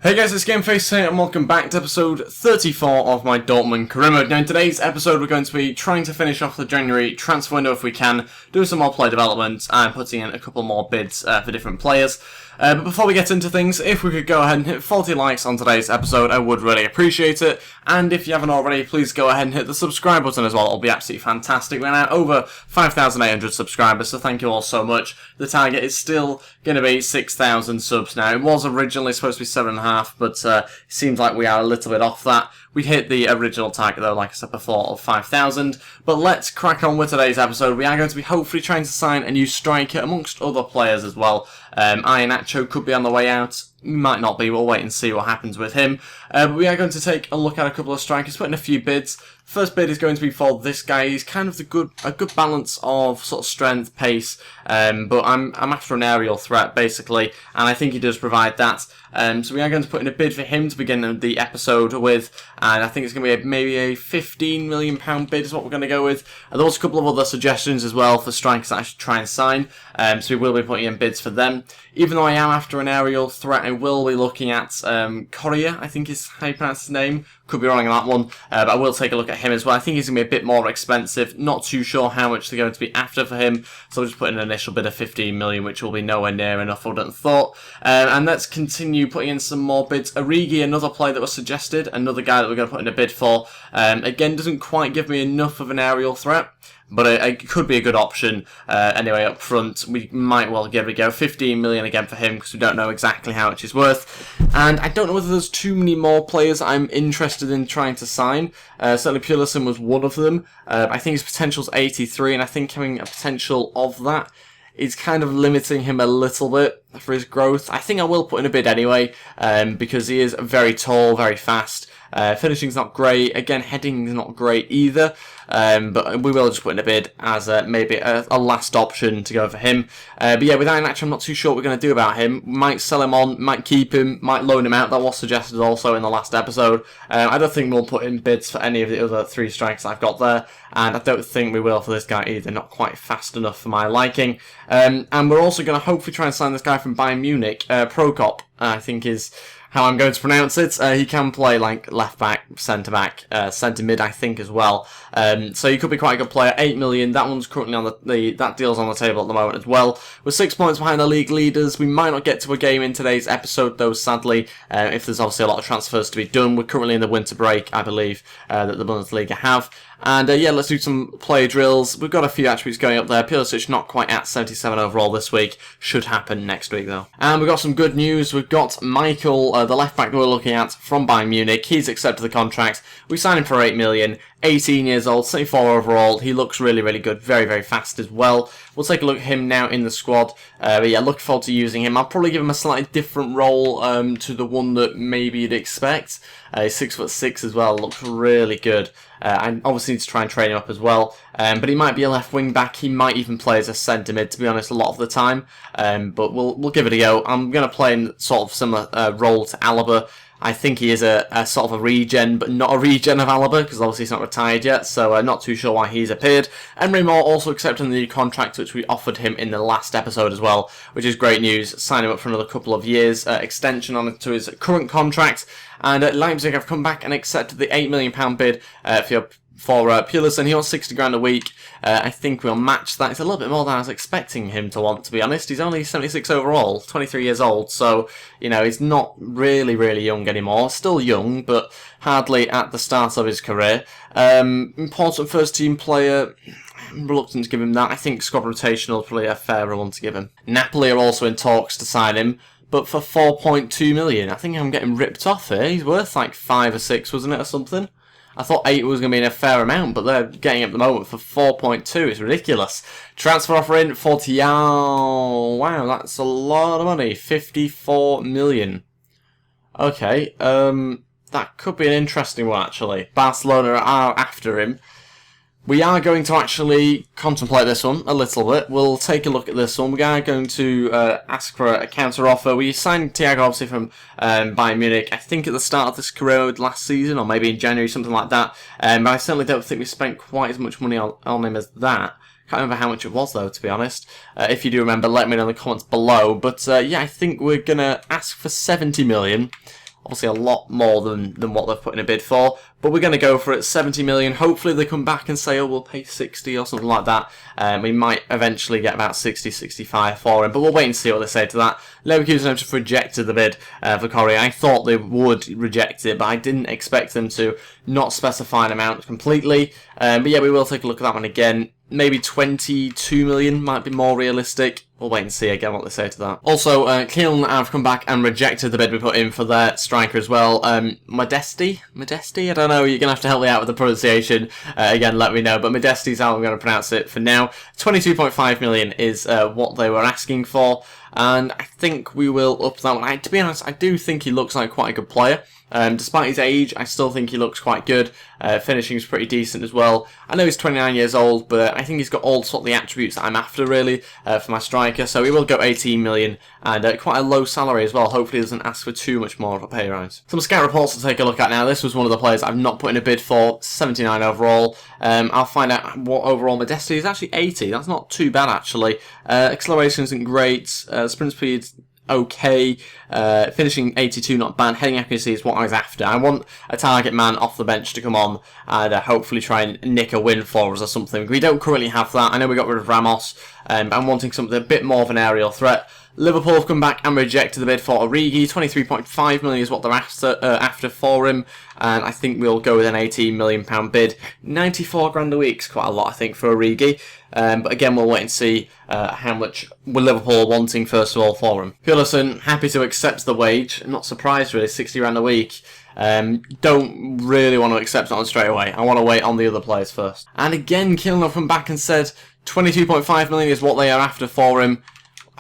Hey guys, it's GameFace here and welcome back to episode 34 of my Dortmund career mode. Now in today's episode we're going to be trying to finish off the January transfer window if we can, doing some more player development and putting in a couple more bids for different players. But before we get into things, if we could go ahead and hit 40 likes on today's episode, I would really appreciate it. And if you haven't already, please go ahead and hit the subscribe button as well. It'll be absolutely fantastic. We're now over 5,800 subscribers, so thank you all so much. The target is still going to be 6,000 subs now. It was originally supposed to be 7.5, but it seems like we are a little bit off that. We hit the original target though, like I said before, of 5,000. But let's crack on with today's episode. We are going to be hopefully trying to sign a new striker amongst other players as well. Iheanacho could be on the way out. Might not be, we'll wait and see what happens with him. But we are going to take a look at a couple of strikers, put in a few bids. First bid is going to be for this guy. He's kind of a good balance of sort of strength, pace, but I'm after an aerial threat basically, and I think he does provide that. So we are going to put in a bid for him to begin the episode with, and I think it's going to be maybe a £15 million bid is what we're going to go with. And there was a couple of other suggestions as well for strikers that I should try and sign, so we will be putting in bids for them. Even though I am after an aerial threat, I will be looking at Correa, I think is how you pronounce his name. Could be wrong on that one, but I will take a look at him as well. I think he's going to be a bit more expensive. Not too sure how much they're going to be after for him, so I'll just put in an initial bid of 15 million, which will be nowhere near enough, I wouldn't have thought. And let's continue putting in some more bids. Origi, another player that was suggested, another guy that we're going to put in a bid for. Again, doesn't quite give me enough of an aerial threat, but it could be a good option. Anyway, up front, we might well give it a go. 15 million again for him, because we don't know exactly how much he's worth. And I don't know whether there's too many more players I'm interested in trying to sign. Certainly Pulisic was one of them. I think his potential's 83, and I think having a potential of that is kind of limiting him a little bit for his growth. I think I will put in a bid anyway, because he is very tall, very fast. Finishing's not great. Again, heading's not great either. But we will just put in a bid as maybe a last option to go for him. But yeah, with Iheanacho, I'm not too sure what we're going to do about him. Might sell him on, might keep him, might loan him out. That was suggested also in the last episode. I don't think we'll put in bids for any of the other three strikers I've got there. And I don't think we will for this guy either. Not quite fast enough for my liking. And we're also going to hopefully try and sign this guy from Bayern Munich. Prokop, I think is how I'm going to pronounce it. He can play like left back, centre mid, I think as well. So he could be quite a good player. 8 million. That one's currently on that deal's on the table at the moment as well. We're 6 points behind the league leaders. We might not get to a game in today's episode though, sadly. If there's obviously a lot of transfers to be done. We're currently in the winter break, I believe, that the Bundesliga have. And yeah, let's do some player drills. We've got a few attributes going up there. Pulisic not quite at 77 overall this week. Should happen next week though. And we've got some good news. We've got Michael, the left back that we're looking at from Bayern Munich. He's accepted the contract. We signed him for 8 million. 18 years old, 74 overall. He looks really, really good. Very, very fast as well. We'll take a look at him now in the squad. But yeah, looking forward to using him. I'll probably give him a slightly different role to the one that maybe you'd expect. He's 6'6" as well. Looks really good. I obviously need to try and train him up as well. But he might be a left wing back. He might even play as a centre mid, to be honest, a lot of the time. But we'll give it a go. I'm going to play in sort of similar role to Alaba. I think he is a sort of a regen, but not a regen of Alaba, because obviously he's not retired yet, so not too sure why he's appeared. Emery Moore also accepting the new contract, which we offered him in the last episode as well, which is great news. Sign him up for another couple of years, extension on to his current contract. And Leipzig have come back and accepted the £8 million bid for Pulisic, and he wants 60 grand a week. I think we'll match that. It's a little bit more than I was expecting him to want, to be honest. He's only 76 overall, 23 years old, so, you know, he's not really, really young anymore. Still young, but hardly at the start of his career. Important first team player. I'm reluctant to give him that. I think squad rotational is probably a fairer one to give him. Napoli are also in talks to sign him, but for 4.2 million. I think I'm getting ripped off here. He's worth like 5 or 6, wasn't it, or something? I thought 8 was going to be a fair amount, but they're getting at the moment for 4.2. It's ridiculous. Transfer offer in 40. Oh, wow, that's a lot of money. 54 million. Okay, that could be an interesting one, actually. Barcelona are after him. We are going to actually contemplate this one a little bit. We'll take a look at this one. We are going to ask for a counter offer. We signed Thiago obviously from Bayern Munich, I think at the start of this career last season, or maybe in January, something like that. But I certainly don't think we spent quite as much money on him as that. Can't remember how much it was though, to be honest. If you do remember, let me know in the comments below. But yeah, I think we're going to ask for 70 million. Obviously a lot more than what they've put in a bid for, but we're going to go for it, 70 million. Hopefully they come back and say, oh, we'll pay 60 or something like that. We might eventually get about 60, 65 for him, but we'll wait and see what they say to that. Leverkusen have just rejected the bid for Correa. I thought they would reject it, but I didn't expect them to not specify an amount completely. But yeah, we will take a look at that one again. Maybe 22 million might be more realistic. We'll wait and see again what they say to that. Also, Kieln have come back and rejected the bid we put in for their striker as well. Modesti? I don't know, you're going to have to help me out with the pronunciation. Again, let me know. But Modesti's how I'm going to pronounce it for now. 22.5 million is what they were asking for. And I think we will up that one. To be honest, I do think he looks like quite a good player. Despite his age, I still think he looks quite good. Finishing is pretty decent as well. I know he's 29 years old, but I think he's got all sort of the attributes that I'm after, really, for my striker. So he will go 18 million, and quite a low salary as well. Hopefully he doesn't ask for too much more of a pay rise. Some scout reports to take a look at now. This was one of the players I've not put in a bid for, 79 overall. I'll find out what overall Modesti is. Actually 80, that's not too bad, actually. Acceleration isn't great, sprint speed okay, finishing 82 not bad, heading accuracy is what I was after. I want a target man off the bench to come on and hopefully try and nick a win for us or something. We don't currently have that. I know we got rid of Ramos, but I'm wanting something a bit more of an aerial threat. Liverpool have come back and rejected the bid for Origi. 23.5 million is what they're after for him, and I think we'll go with an 18 million pound bid. 94 grand a week's quite a lot, I think, for Origi. But again, we'll wait and see how much Liverpool wanting first of all for him. Pulisic happy to accept the wage. I'm not surprised really, 60 grand a week. Don't really want to accept it on straight away. I want to wait on the other players first. And again, Kieln have come back and said 22.5 million is what they are after for him.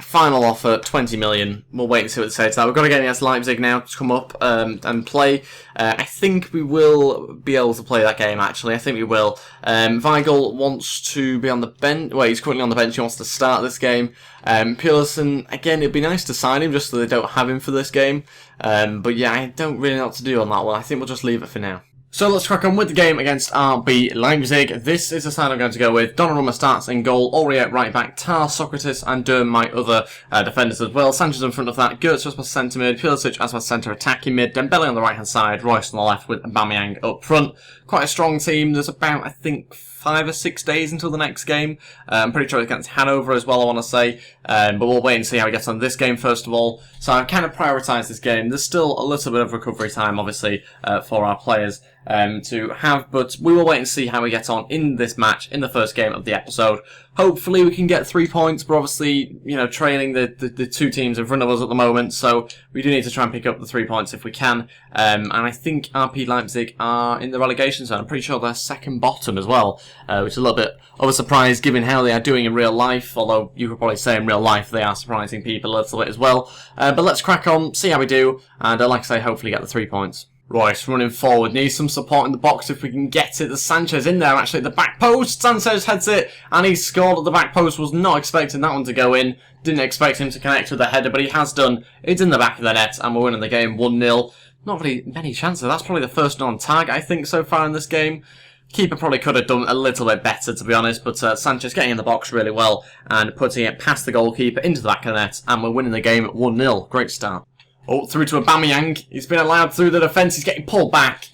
Final offer, 20 million. We'll wait and see what they say to that. We've got to get against Leipzig now to come up and play. I think we will be able to play that game, actually. I think we will. Weigl wants to be on the bench. Well, he's currently on the bench. He wants to start this game. Pulisic, again, it'd be nice to sign him just so they don't have him for this game. But yeah, I don't really know what to do on that one. I think we'll just leave it for now. So let's crack on with the game against RB Leipzig. This is the side I'm going to go with. Donnarumma starts in goal, Aurier right back, Tar, Socrates and Durm my other defenders as well. Sanchez in front of that, Götze as my centre mid, Pulisic as my centre attacking mid, Dembele on the right hand side, Royce on the left with Aubameyang up front. Quite a strong team. There's about, I think, 5 or 6 days until the next game. I'm pretty sure it's against Hanover as well, I want to say. But we'll wait and see how he gets on this game first of all. So I've kind of prioritised this game. There's still a little bit of recovery time, obviously, for our players to have. But we will wait and see how we get on in this match, in the first game of the episode. Hopefully we can get 3 points. We're obviously, you know, trailing the two teams in front of us at the moment. So we do need to try and pick up the 3 points if we can. And I think RB Leipzig are in the relegation zone. I'm pretty sure they're second bottom as well. Which is a little bit of a surprise given how they are doing in real life, although you could probably say in real life they are surprising people a little bit as well. But let's crack on, see how we do, and like I say, hopefully get the 3 points. Royce running forward, needs some support in the box if we can get it. There's Sanchez in there actually at the back post. Sanchez heads it and he scored at the back post. Was not expecting that one to go in. Didn't expect him to connect with the header, but he has done. It's in the back of the net and we're winning the game 1-0. Not really many chances. That's probably the first non-target I think so far in this game. Keeper probably could have done a little bit better, to be honest, but Sanchez getting in the box really well and putting it past the goalkeeper into the back of the net, and we're winning the game 1-0. Great start. Oh, through to Aubameyang. He's been allowed through the defence. He's getting pulled back.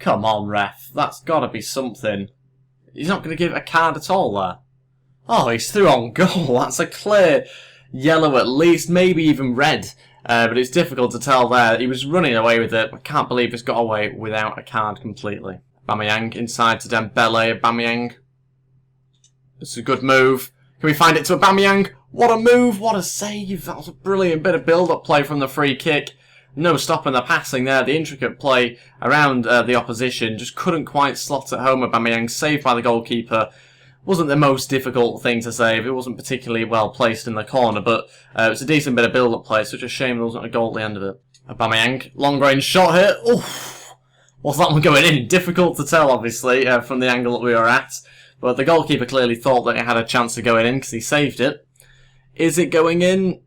Come on, ref. That's got to be something. He's not going to give a card at all there. Oh, he's through on goal. That's a clear yellow at least, maybe even red. But it's difficult to tell there. He was running away with it. I can't believe he's got away without a card completely. Aubameyang inside to Dembele. Aubameyang. This is a good move. Can we find it to Aubameyang? What a move, what a save. That was a brilliant bit of build-up play from the free kick. No stopping the passing there. The intricate play around the opposition. Just couldn't quite slot it home. Aubameyang saved by the goalkeeper. Wasn't the most difficult thing to save. It wasn't particularly well placed in the corner, but it was a decent bit of build-up play. Such a shame there wasn't a goal at the end of it. Aubameyang, long-range shot here. Oof. Was that one going in? Difficult to tell, obviously, from the angle that we were at. But the goalkeeper clearly thought that it had a chance of going in because he saved it. Is it going in?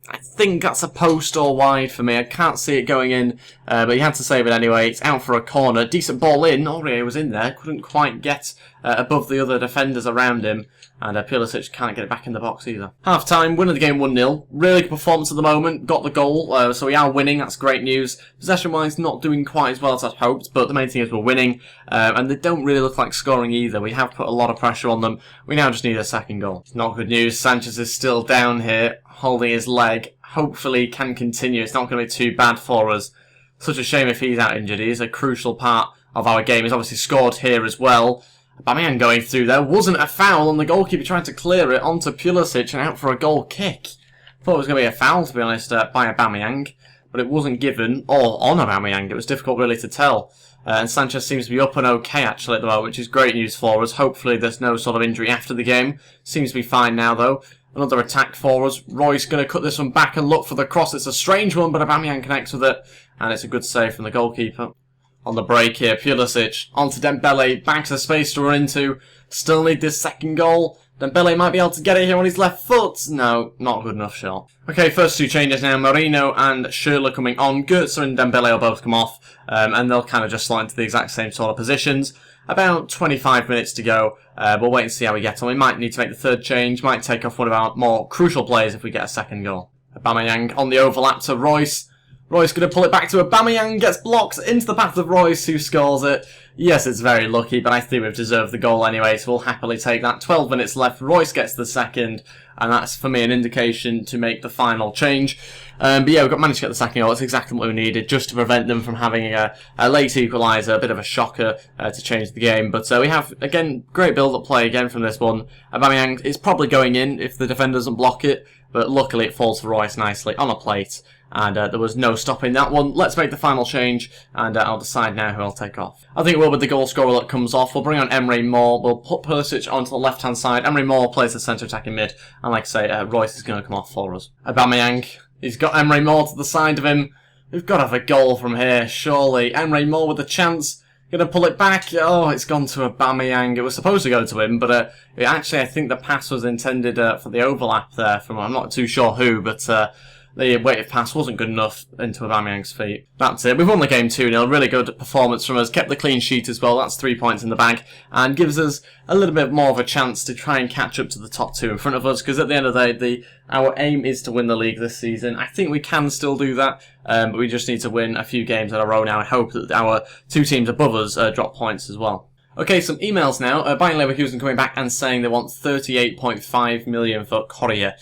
I think that's a post or wide for me. I can't see it going in, but he had to save it anyway. It's out for a corner. Decent ball in. Aurier was in there. Couldn't quite get above the other defenders around him. And Pulisic can't get it back in the box either. Half time, winning the game 1-0. Really good performance at the moment. Got the goal, so we are winning. That's great news. Possession-wise, not doing quite as well as I'd hoped, but the main thing is we're winning. And they don't really look like scoring either. We have put a lot of pressure on them. We now just need a second goal. Not good news. Sanchez is still down here, holding his leg. Hopefully can continue. It's not going to be too bad for us. Such a shame if he's out injured. He's a crucial part of our game. He's obviously scored here as well. Aubameyang going through there. Wasn't a foul, and the goalkeeper trying to clear it onto Pulisic and out for a goal kick. Thought it was going to be a foul, to be honest, by Aubameyang, but it wasn't given, or on Aubameyang. It was difficult really to tell. And Sanchez seems to be up and okay actually at the moment, which is great news for us. Hopefully there's no sort of injury after the game. Seems to be fine now though. Another attack for us. Royce going to cut this one back and look for the cross. It's a strange one, but Aubameyang connects with it, and it's a good save from the goalkeeper. On the break here, Pulisic onto Dembele, back to space to run into. Still need this second goal. Dembele might be able to get it here on his left foot. No, not good enough shot. Okay, first two changes now. Marino and Schürrle coming on. Götze and Dembele will both come off, and they'll kind of just slide into the exact same sort of positions. About 25 minutes to go. We'll wait and see how we get on. We might need to make the third change. Might take off one of our more crucial players if we get a second goal. Aubameyang on the overlap to Royce. Royce going to pull it back to Aubameyang, gets blocked into the path of Royce, who scores it. Yes, it's very lucky, but I think we've deserved the goal anyway, so we'll happily take that. 12 minutes left, Royce gets the second, and that's, for me, an indication to make the final change. But yeah, we've managed to get the second goal. It's exactly what we needed, just to prevent them from having a late equaliser, a bit of a shocker to change the game. But we have, again, great build-up play again from this one. Aubameyang is probably going in if the defender doesn't block it, but luckily it falls for Royce nicely on a plate. And there was no stopping that one. Let's make the final change, and I'll decide now who I'll take off. I think it will with the goal scorer that comes off. We'll bring on Emre Mor. We'll put Pulisic onto the left-hand side. Emre Mor plays the centre attacking mid. And like I say, Royce is going to come off for us. Aubameyang, he's got Emre Mor to the side of him. We've got to have a goal from here, surely. Emre Mor with a chance. Going to pull it back. Oh, it's gone to Aubameyang. It was supposed to go to him, but actually I think the pass was intended for the overlap there from, I'm not too sure who, but the weighted pass wasn't good enough into Aubameyang's feet. That's it. We've won the game 2-0. Really good performance from us. Kept the clean sheet as well. That's 3 points in the bag. And gives us a little bit more of a chance to try and catch up to the top two in front of us. Because at the end of the day, our aim is to win the league this season. I think we can still do that. But we just need to win a few games in a row now. I hope that our two teams above us drop points as well. Okay, some emails now. Bayern Leverkusen coming back and saying they want 38.5 million for Correa.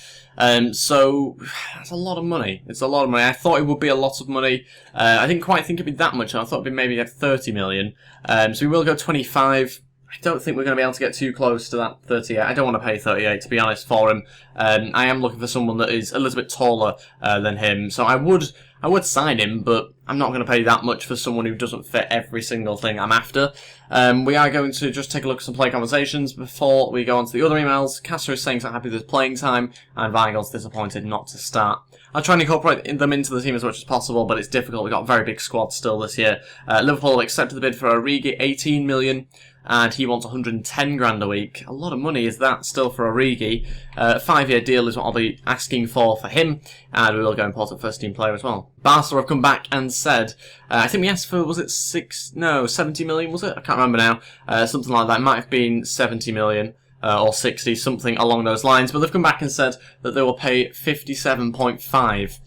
So that's a lot of money. It's a lot of money. I thought it would be a lot of money. I didn't quite think it'd be that much. I thought it'd be maybe 30 million. So we will go 25. I don't think we're going to be able to get too close to that 38. I don't want to pay 38, to be honest, for him. I am looking for someone that is a little bit taller than him. So I would sign him, but I'm not going to pay that much for someone who doesn't fit every single thing I'm after. We are going to just take a look at some play conversations before we go on to the other emails. Castro is saying he's not happy with his playing time, and Weigel's disappointed not to start. I'll try and incorporate them into the team as much as possible, but it's difficult. We've got a very big squad still this year. Liverpool accepted the bid for Origi, 18 million. And he wants 110 grand a week. A lot of money is that still for Origi. 5-year deal is what I'll be asking for him. And we will go import a first team player as well. Barca have come back and said, I think we asked for, was it 70 million, was it? I can't remember now. Something like that. It might have been 70 million. Or 60, something along those lines. But they've come back and said that they will pay 57.5.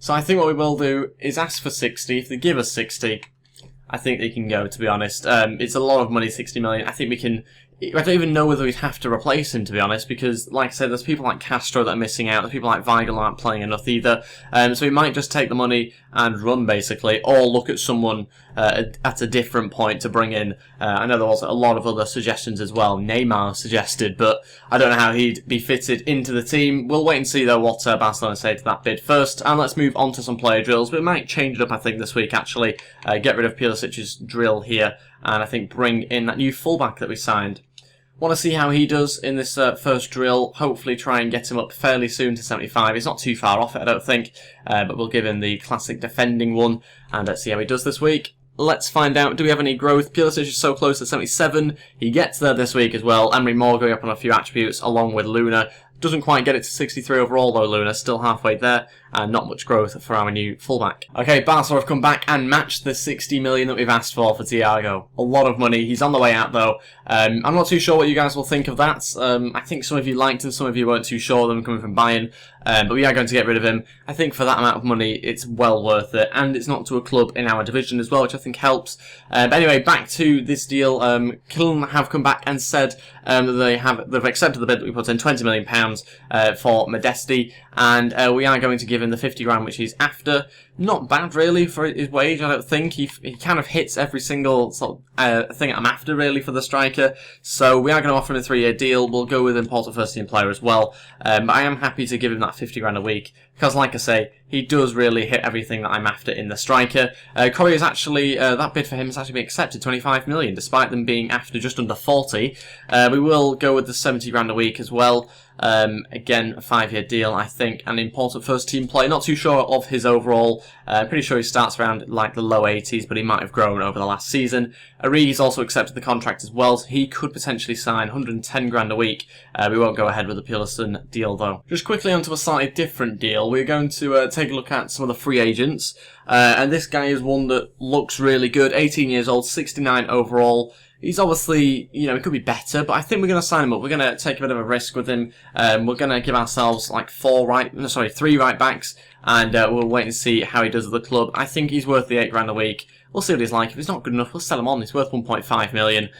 So I think what we will do is ask for 60. If they give us 60... I think they can go, to be honest. It's a lot of money, 60 million. I think we can... I don't even know whether we'd have to replace him, to be honest, because, like I said, there's people like Castro that are missing out. There's people like Weigl aren't playing enough either. So we might just take the money and run, basically, or look at someone at a different point to bring in. I know there was a lot of other suggestions as well. Neymar suggested, but I don't know how he'd be fitted into the team. We'll wait and see, though, what Barcelona say to that bid first. And let's move on to some player drills. We might change it up, I think, this week, actually. Get rid of Pulisic's drill here, and I think bring in that new fullback that we signed. Want to see how he does in this first drill. Hopefully try and get him up fairly soon to 75. He's not too far off it, I don't think. But we'll give him the classic defending one. And let's see how he does this week. Let's find out, do we have any growth? Pulisic is so close to 77. He gets there this week as well. Emre Mor going up on a few attributes along with Luna. Doesn't quite get it to 63 overall though, Luna. Still halfway there, and not much growth for our new fullback. Okay, Barca have come back and matched the 60 million that we've asked for Thiago. A lot of money. He's on the way out though. I'm not too sure what you guys will think of that. I think some of you liked him, some of you weren't too sure of them coming from Bayern. But we are going to get rid of him. I think for that amount of money, it's well worth it. And it's not to a club in our division as well, which I think helps. But anyway, back to this deal. Kiln have come back and said that they've accepted the bid that we put in, £20 million for Modesti. And we are going to give him the 50 grand, which he's after. Not bad, really, for his wage, I don't think. He kind of hits every single sort of thing I'm after, really, for the striker. So we are going to offer him a 3-year deal. We'll go with important first-team player as well. But I am happy to give him that 50 grand a week. Because, like I say, he does really hit everything that I'm after in the striker. Corey is actually, that bid for him has actually been accepted, 25 million, despite them being after just under 40. We will go with the 70 grand a week as well. Again, a 5-year deal, I think, an important first-team player. Not too sure of his overall. Pretty sure he starts around like the low 80s, but he might have grown over the last season. Origi's also accepted the contract as well, so he could potentially sign 110 grand a week. We won't go ahead with the Pearson deal, though. Just quickly onto a slightly different deal. We're going to take a look at some of the free agents. And this guy is one that looks really good. 18 years old, 69 overall. He's obviously, you know, he could be better, but I think we're going to sign him up. We're going to take a bit of a risk with him. We're going to give ourselves like 3 right backs, and we'll wait and see how he does at the club. I think he's worth the 8 grand a week. We'll see what he's like. If he's not good enough, we'll sell him on. He's worth 1.5 million.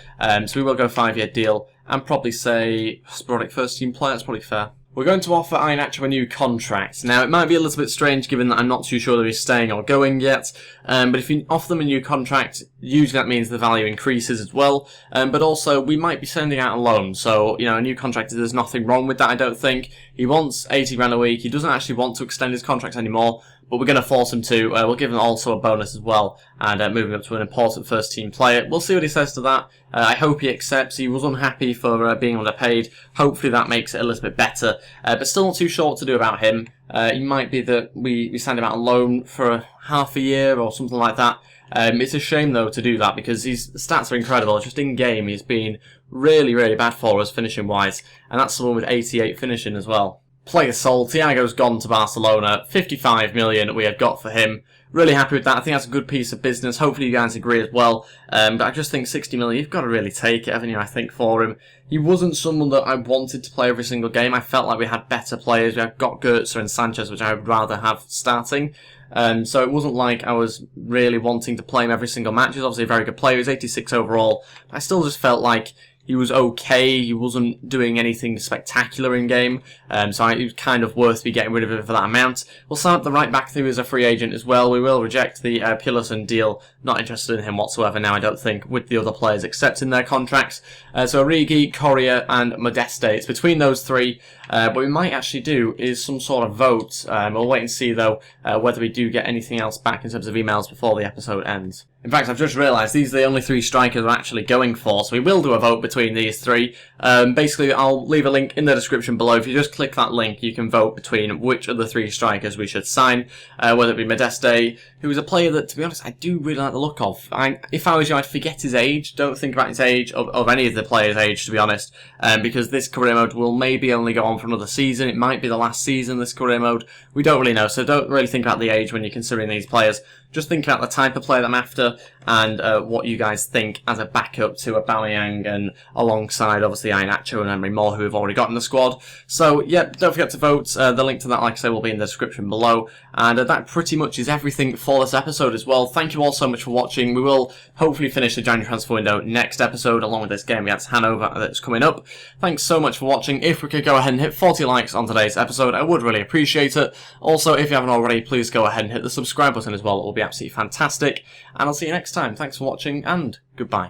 So we will go 5-year deal and probably say sporadic first-team player. That's probably fair. We're going to offer Iheanacho a new contract. Now, it might be a little bit strange given that I'm not too sure that he's staying or going yet, but if you offer them a new contract, usually that means the value increases as well, but also we might be sending out a loan, so, you know, a new contract, there's nothing wrong with that, I don't think. He wants 80 grand a week, he doesn't actually want to extend his contract anymore, but we're going to force him to. We'll give him also a bonus as well, and move him up to an important first-team player. We'll see what he says to that. I hope he accepts. He was unhappy for being underpaid. Hopefully that makes it a little bit better, but still not too sure what to do about him. It might be that we send him out on loan for half a year or something like that. It's a shame, though, to do that, because his stats are incredible. Just in-game, he's been really, really bad for us, finishing-wise, and that's someone with 88 finishing as well. Player sold. Thiago's gone to Barcelona. 55 million we have got for him. Really happy with that. I think that's a good piece of business. Hopefully you guys agree as well. But I just think 60 million, you've got to really take it, haven't you, I think, for him. He wasn't someone that I wanted to play every single game. I felt like we had better players. We have got Goetze and Sanchez, which I would rather have starting. So it wasn't like I was really wanting to play him every single match. He's obviously a very good player. He was 86 overall. But I still just felt like he was okay. He wasn't doing anything spectacular in game, so it was kind of worth me getting rid of him for that amount. We'll sign up the right back who is a free agent as well. We will reject the Pearson deal. Not interested in him whatsoever now, I don't think, with the other players accepting their contracts. So Origi, Correa and Modeste. It's between those three. What we might actually do is some sort of vote. We'll wait and see, though, whether we do get anything else back in terms of emails before the episode ends. In fact, I've just realised these are the only 3 strikers we're actually going for, so we will do a vote between these 3. Basically, I'll leave a link in the description below. If you just click that link, you can vote between which of the 3 strikers we should sign, whether it be Modeste, who is a player that, to be honest, I do really like the look of. If I was you, I'd forget his age. Don't think about his age, of any of the players' age, to be honest, because this career mode will maybe only go on for another season. It might be the last season, this career mode. We don't really know, so don't really think about the age when you're considering these players. Just think about the type of player that I'm after and what you guys think as a backup to Aubameyang and alongside, obviously, Iheanacho and Emery Moore, who we've already got in the squad. So, yeah, don't forget to vote. The link to that, like I say, will be in the description below. And that pretty much is everything for this episode as well. Thank you all so much for watching. We will hopefully finish the January transfer window next episode, along with this game against Hanover that's coming up. Thanks so much for watching. If we could go ahead and hit 40 likes on today's episode, I would really appreciate it. Also, if you haven't already, please go ahead and hit the subscribe button as well. It will be absolutely fantastic. And I'll see you next time. Thanks for watching, and goodbye.